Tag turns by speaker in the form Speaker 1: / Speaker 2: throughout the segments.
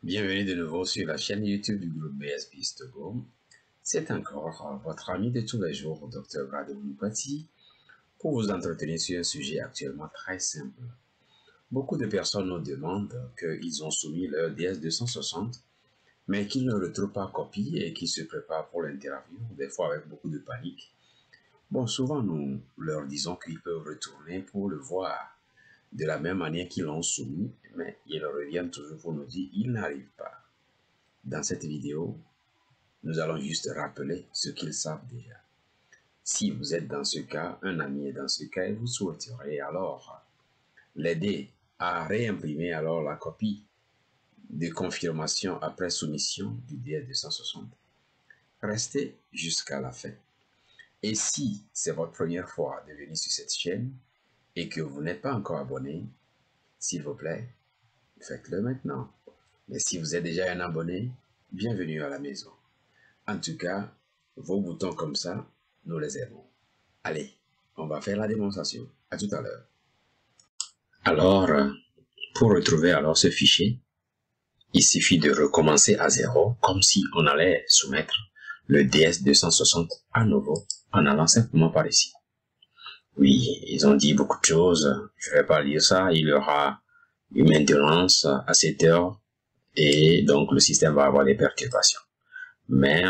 Speaker 1: Bienvenue de nouveau sur la chaîne YouTube du groupe BSB Togo. C'est encore votre ami de tous les jours, Dr Brado Moupati, pour vous entretenir sur un sujet actuellement très simple. Beaucoup de personnes nous demandent qu'ils ont soumis leur DS260, mais qu'ils ne retrouvent pas copie et qu'ils se préparent pour l'interview, des fois avec beaucoup de panique. Bon, souvent nous leur disons qu'ils peuvent retourner pour le voir de la même manière qu'ils l'ont soumis, mais ils reviennent toujours pour nous dire qu'ils n'arrivent pas. Dans cette vidéo, nous allons juste rappeler ce qu'ils savent déjà. Si vous êtes dans ce cas, un ami est dans ce cas et vous souhaiterez alors l'aider à réimprimer alors la copie de confirmation après soumission du DS260, restez jusqu'à la fin. Et si c'est votre première fois de venir sur cette chaîne et que vous n'êtes pas encore abonné, s'il vous plaît, faites-le maintenant. Mais si vous êtes déjà un abonné, bienvenue à la maison. En tout cas, vos boutons comme ça, nous les aimons. Allez, on va faire la démonstration. À tout à l'heure. Alors, pour retrouver alors ce fichier, il suffit de recommencer à zéro, comme si on allait soumettre le DS260 à nouveau, en allant simplement par ici. Oui, ils ont dit beaucoup de choses, je ne vais pas lire ça, il y aura une maintenance à 7 heures, et donc le système va avoir des perturbations. Mais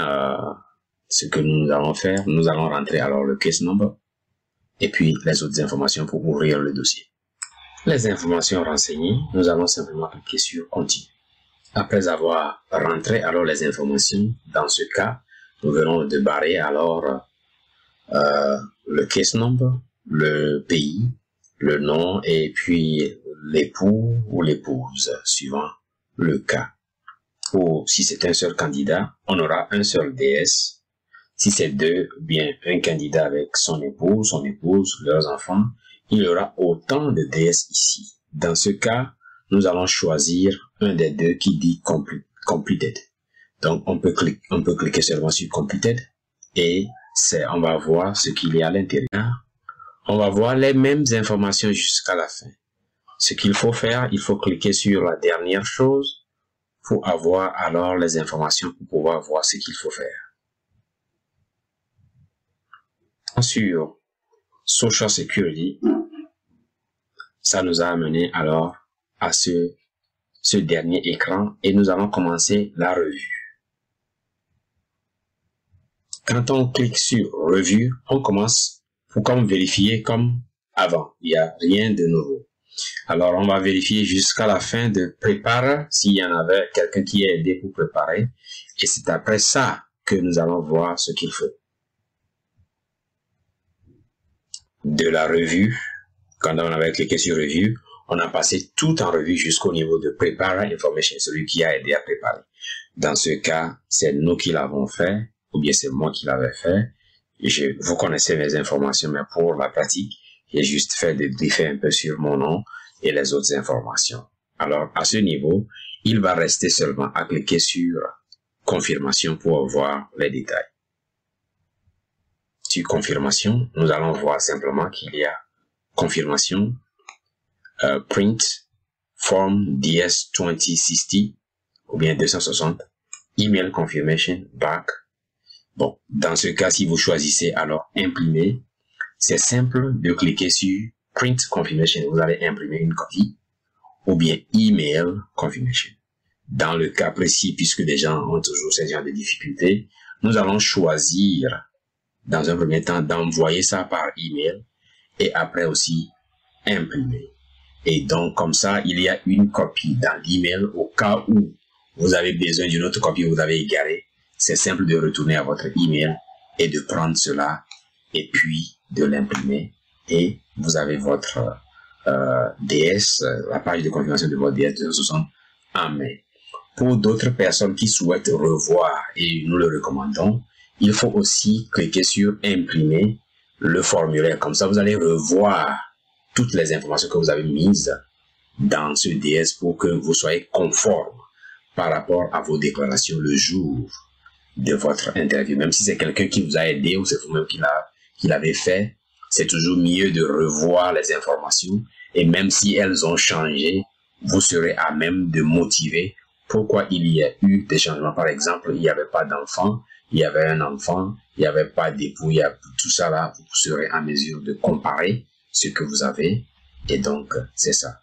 Speaker 1: ce que nous allons faire, nous allons rentrer alors le case number et puis les autres informations pour ouvrir le dossier. Les informations renseignées, nous allons simplement cliquer sur continue. Après avoir rentré alors les informations, dans ce cas, nous venons de barrer alors le case number, le pays, le nom et puis l'époux ou l'épouse, suivant le cas. Ou si c'est un seul candidat, on aura un seul DS. Si c'est deux, bien un candidat avec son épouse, leurs enfants, il y aura autant de DS ici. Dans ce cas, nous allons choisir un des deux qui dit completed. Donc on peut cliquer seulement sur completed et on va voir ce qu'il y a à l'intérieur. On va voir les mêmes informations jusqu'à la fin. Ce qu'il faut faire, il faut cliquer sur la dernière chose pour avoir alors les informations pour pouvoir voir ce qu'il faut faire. Sur Social Security, ça nous a amené alors à ce dernier écran et nous allons commencer la revue. Quand on clique sur revue, on commence pour comme vérifier comme avant. Il n'y a rien de nouveau. Alors, on va vérifier jusqu'à la fin de préparer, s'il y en avait quelqu'un qui a aidé pour préparer. Et c'est après ça que nous allons voir ce qu'il faut. De la revue, quand on avait cliqué sur revue, on a passé tout en revue jusqu'au niveau de Prepare Information, celui qui a aidé à préparer. Dans ce cas, c'est nous qui l'avons fait, ou bien c'est moi qui l'avais fait. Vous connaissez mes informations, mais pour la pratique, j'ai juste fait des briefer un peu sur mon nom et les autres informations. Alors, à ce niveau, il va rester seulement à cliquer sur confirmation pour voir les détails. Sur confirmation, nous allons voir simplement qu'il y a confirmation, print, form DS2060 ou bien 260, email confirmation, back. Bon, dans ce cas, si vous choisissez alors imprimer, c'est simple de cliquer sur Print Confirmation. Vous allez imprimer une copie ou bien Email Confirmation. Dans le cas précis, puisque des gens ont toujours ce genre de difficultés, nous allons choisir dans un premier temps d'envoyer ça par email et après aussi imprimer. Et donc comme ça, il y a une copie dans l'email au cas où vous avez besoin d'une autre copie, vous avez égaré. C'est simple de retourner à votre email et de prendre cela et puis de l'imprimer et vous avez votre DS, la page de confirmation de votre DS260 en main. Pour d'autres personnes qui souhaitent revoir, et nous le recommandons, il faut aussi cliquer sur imprimer le formulaire. Comme ça, vous allez revoir toutes les informations que vous avez mises dans ce DS pour que vous soyez conforme par rapport à vos déclarations le jour de votre interview. Même si c'est quelqu'un qui vous a aidé ou c'est vous-même qui l'avez fait, c'est toujours mieux de revoir les informations et même si elles ont changé, vous serez à même de motiver pourquoi il y a eu des changements. Par exemple, il n'y avait pas d'enfant, il y avait un enfant, il n'y avait pas d'époux, il y a tout ça là, vous serez en mesure de comparer ce que vous avez. Et donc, c'est ça.